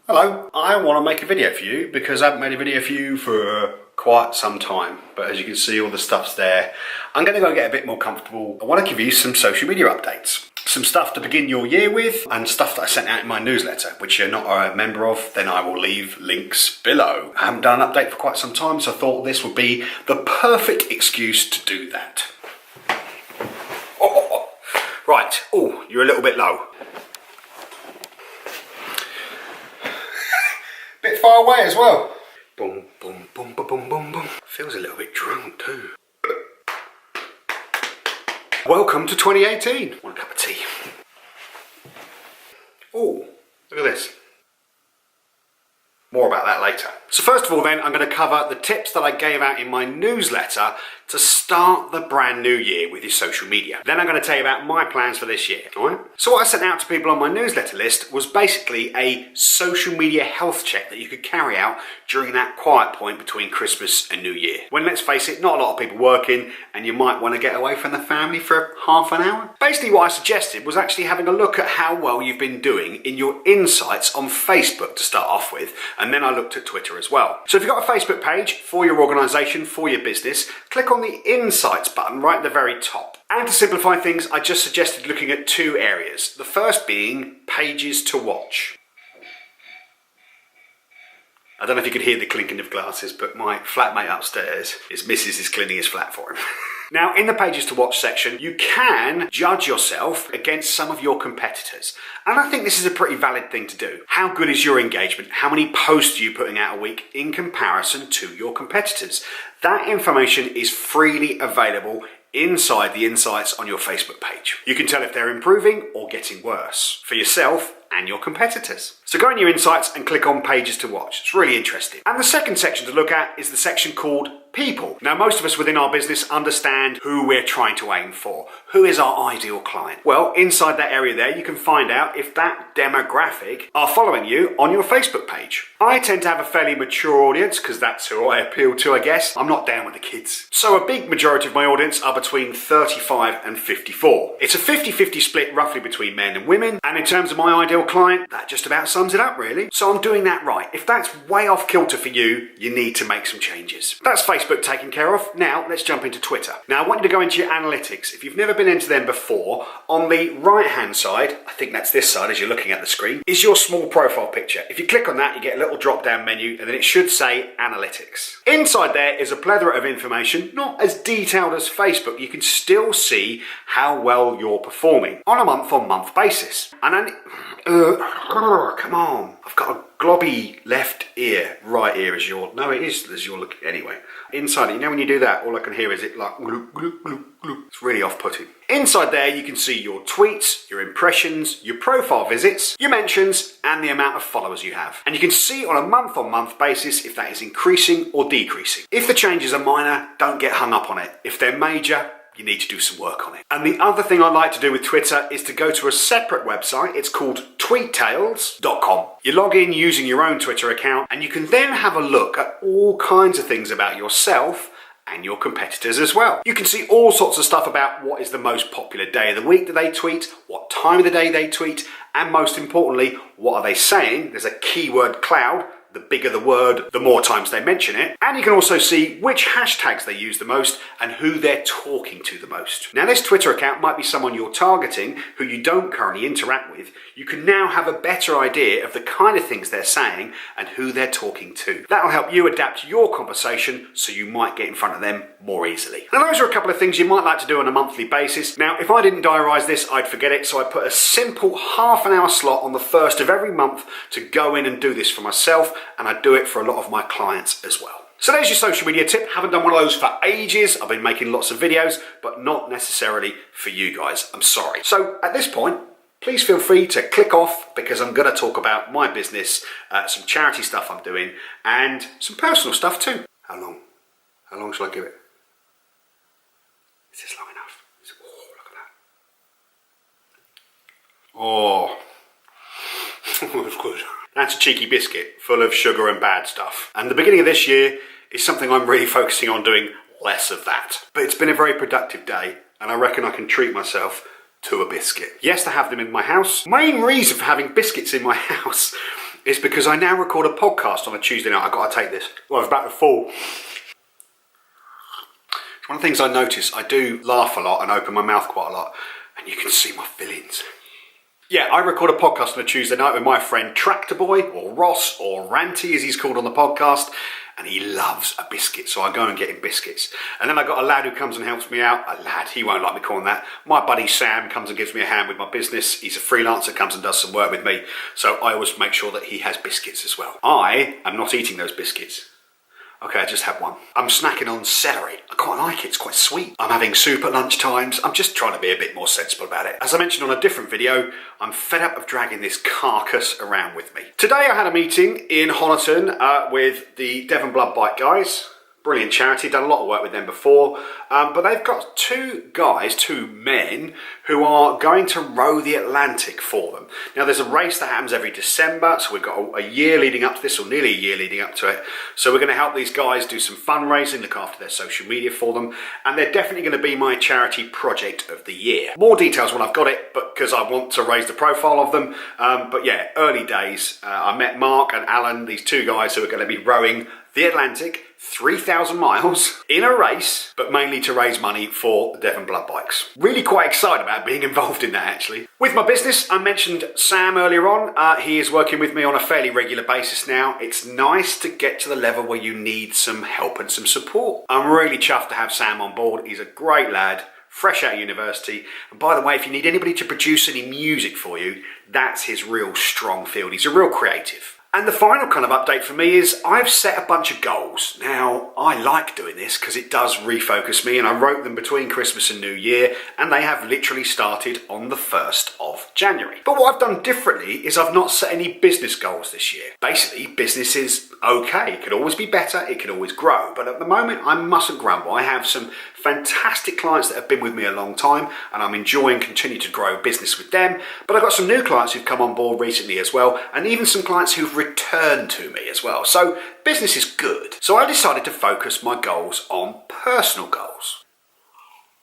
Hello, I want to make a video for you because I haven't made a video for you for quite some time, but as you can see all the stuff's there. I'm going to go get a bit more comfortable. I want to give you some social media updates. Some stuff to begin your year with and stuff that I sent out in my newsletter, which you're not a member of, then I will leave links below. I haven't done an update for quite some time, so I thought this would be the perfect excuse to do that. Right, oh, you're a little bit low. Bit far away as well. Boom, boom, boom, boom, boom, boom, boom. Feels a little bit drunk too. Welcome to 2018. Want a cup of tea? Oh, look at this. More about that later. So first of all then, I'm going to cover the tips that I gave out in my newsletter to start the brand new year with your social media. Then I'm going to tell you about my plans for this year, alright? So what I sent out to people on my newsletter list was basically a social media health check that you could carry out during that quiet point between Christmas and New Year. When, let's face it, not a lot of people working and you might want to get away from the family for half an hour. Basically what I suggested was actually having a look at how well you've been doing in your insights on Facebook to start off with, and then I looked at Twitter as well. So if you've got a Facebook page for your organisation, for your business, click on the Insights button right at the very top. And to simplify things, I just suggested looking at two areas. The first being pages to watch. I don't know if you could hear the clinking of glasses, but my flatmate upstairs, his missus is cleaning his flat for him. Now, in the pages to watch section, you can judge yourself against some of your competitors. And I think this is a pretty valid thing to do. How good is your engagement? How many posts are you putting out a week in comparison to your competitors? That information is freely available inside the insights on your Facebook page. You can tell if they're improving or getting worse for yourself and your competitors. So go in your insights and click on pages to watch. It's really interesting. And the second section to look at is the section called people. Now, most of us within our business understand who we're trying to aim for. Who is our ideal client? Well, inside that area there, you can find out if that demographic are following you on your Facebook page. I tend to have a fairly mature audience because that's who I appeal to, I guess. I'm not down with the kids. So a big majority of my audience are between 35 and 54. It's a 50-50 split roughly between men and women. And in terms of my ideal client, that just about sums it up really. So I'm doing that right. If that's way off kilter for you, you need to make some changes. That's Facebook taken care of. Now let's jump into Twitter. Now I want you to go into your analytics. If you've never been into them before, on the right hand side, I think that's this side as you're looking at the screen, is your small profile picture. If you click on that, you get a little drop down menu and then it should say analytics. Inside there is a plethora of information, not as detailed as Facebook. You can still see how well you're performing on a month-on-month basis. And then, come on, I've got a globby left ear, right ear as you're, no it is as you're looking, anyway. Inside it, you know when you do that, all I can hear is it like gloop, gloop, gloop, gloop. It's really off-putting. Inside there you can see your tweets, your impressions, your profile visits, your mentions, and the amount of followers you have. And you can see on a month-on-month basis if that is increasing or decreasing. If the changes are minor, don't get hung up on it. If they're major, you need to do some work on it. And the other thing I like to do with Twitter is to go to a separate website. It's called tweettails.com. You log in using your own Twitter account and you can then have a look at all kinds of things about yourself and your competitors as well. You can see all sorts of stuff about what is the most popular day of the week that they tweet, what time of the day they tweet, and most importantly, what are they saying? There's a keyword cloud. The bigger the word, the more times they mention it. And you can also see which hashtags they use the most and who they're talking to the most. Now this Twitter account might be someone you're targeting who you don't currently interact with. You can now have a better idea of the kind of things they're saying and who they're talking to. That'll help you adapt your conversation so you might get in front of them more easily. Now those are a couple of things you might like to do on a monthly basis. Now if I didn't diarise this, I'd forget it, so I put a simple half-an-hour slot on the first of every month to go in and do this for myself, and I do it for a lot of my clients as well. So there's your social media tip. Haven't done one of those for ages. I've been making lots of videos, but not necessarily for you guys. I'm sorry. So at this point, please feel free to click off because I'm going to talk about my business, some charity stuff I'm doing, and some personal stuff too. How long? How long shall I give it? Is this long enough? Oh, look at that. Oh, that's good. That's a cheeky biscuit full of sugar and bad stuff. And the beginning of this year is something I'm really focusing on doing less of that. But it's been a very productive day and I reckon I can treat myself to a biscuit. Yes, I have them in my house. Main reason for having biscuits in my house is because I now record a podcast on a Tuesday night. I've got to take this. Well, I was about to fall. One of the things I notice, I do laugh a lot and open my mouth quite a lot, and you can see my fillings. Yeah, I record a podcast on a Tuesday night with my friend Tractor Boy, or Ross, or Ranty as he's called on the podcast, and he loves a biscuit, so I go and get him biscuits. And then I've got a lad who comes and helps me out. A lad, he won't like me calling that. My buddy Sam comes and gives me a hand with my business. He's a freelancer, comes and does some work with me, so I always make sure that he has biscuits as well. I am not eating those biscuits. Okay, I just had one. I'm snacking on celery. I quite like it, it's quite sweet. I'm having soup at lunch times. I'm just trying to be a bit more sensible about it. As I mentioned on a different video, I'm fed up of dragging this carcass around with me. Today I had a meeting in Honiton with the Devon Blood Bike guys. Brilliant charity, done a lot of work with them before, but they've got two men, who are going to row the Atlantic for them. Now there's a race that happens every December, so we've got a year leading up to this, or nearly a year leading up to it. So we're going to help these guys do some fundraising, look after their social media for them, and they're definitely going to be my charity project of the year. More details when I've got it, but because I want to raise the profile of them. But yeah, early days. I met Mark and Alan, these two guys who are going to be rowing the Atlantic, 3,000 miles in a race, but mainly to raise money for the Devon Blood Bikes. Really quite excited about being involved in that, actually. With my business, I mentioned Sam earlier on. He is working with me on a fairly regular basis now. It's nice to get to the level where you need some help and some support. I'm really chuffed to have Sam on board. He's a great lad, fresh out of university. And by the way, if you need anybody to produce any music for you, that's his real strong field. He's a real creative. And the final kind of update for me is I've set a bunch of goals. Now, I like doing this because it does refocus me, and I wrote them between Christmas and New Year, and they have literally started on the 1st of January. But what I've done differently is I've not set any business goals this year. Basically, business is okay. It could always be better, it could always grow. But at the moment, I mustn't grumble. I have some fantastic clients that have been with me a long time, and I'm enjoying continuing to grow business with them. But I've got some new clients who've come on board recently as well, and even some clients who've returned to me as well. So business is good. So I decided to focus my goals on personal goals.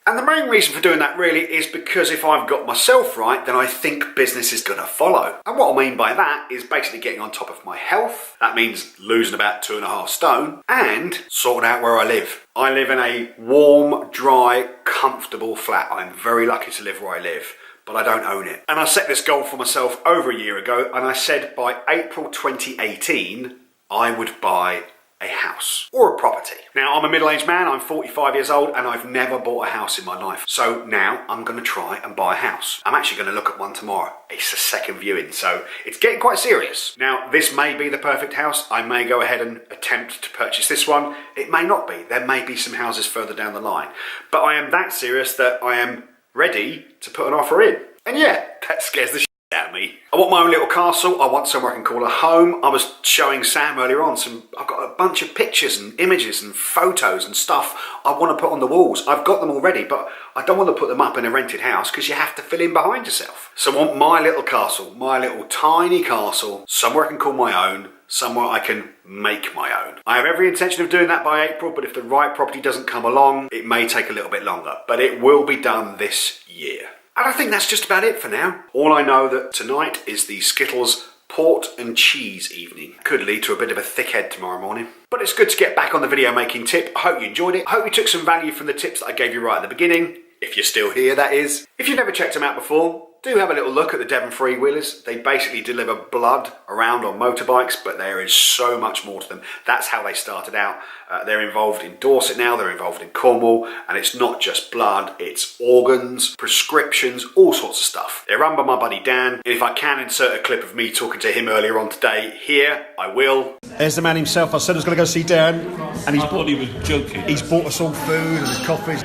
And the main reason for doing that really is because if I've got myself right, then I think business is going to follow. And what I mean by that is basically getting on top of my health. That means losing about 2.5 stone and sorting out where I live. I live in a warm, dry, comfortable flat. I'm very lucky to live where I live, but I don't own it. And I set this goal for myself over a year ago, and I said by April 2018, I would buy a house or a property. Now, I'm a middle-aged man, I'm 45 years old, and I've never bought a house in my life. So now I'm going to try and buy a house. I'm actually going to look at one tomorrow. It's a second viewing, so it's getting quite serious. Now, this may be the perfect house. I may go ahead and attempt to purchase this one. It may not be. There may be some houses further down the line. But I am that serious that I am ready to put an offer in. And yeah, that scares the shit out of me. I want my own little castle. I want somewhere I can call a home. I was showing Sam earlier on I've got a bunch of pictures and images and photos and stuff I want to put on the walls. I've got them already, but I don't want to put them up in a rented house because you have to fill in behind yourself. So I want my little castle, my little tiny castle, somewhere I can call my own, somewhere I can make my own. I have every intention of doing that by April, but if the right property doesn't come along, it may take a little bit longer, but it will be done this year. And I think that's just about it for now. All I know that tonight is the Skittles port and cheese evening. Could lead to a bit of a thick head tomorrow morning. But it's good to get back on the video making tip. I hope you enjoyed it. I hope you took some value from the tips that I gave you right at the beginning. If you're still here, that is. If you've never checked them out before, do have a little look at the Devon Freewheelers. They basically deliver blood around on motorbikes, but there is so much more to them. That's how they started out. They're involved in Dorset now, they're involved in Cornwall, and it's not just blood, it's organs, prescriptions, all sorts of stuff. They're run by my buddy Dan, and if I can insert a clip of me talking to him earlier on today here, I will. There's the man himself. I said I was going to go see Dan, and I thought he was joking. He's bought us all food and coffees.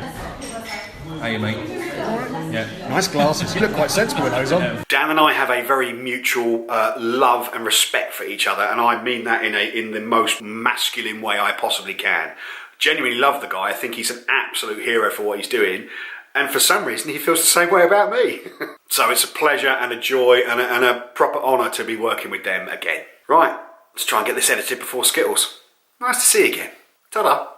How you, mate? Yeah. Nice glasses. You look quite sensible with those on. Yeah. Dan and I have a very mutual love and respect for each other, and I mean that in the most masculine way I possibly can. Genuinely love the guy. I think he's an absolute hero for what he's doing, and for some reason he feels the same way about me. So it's a pleasure and a joy and a proper honour to be working with them again. Right, let's try and get this edited before Skittles. Nice to see you again. Ta-da.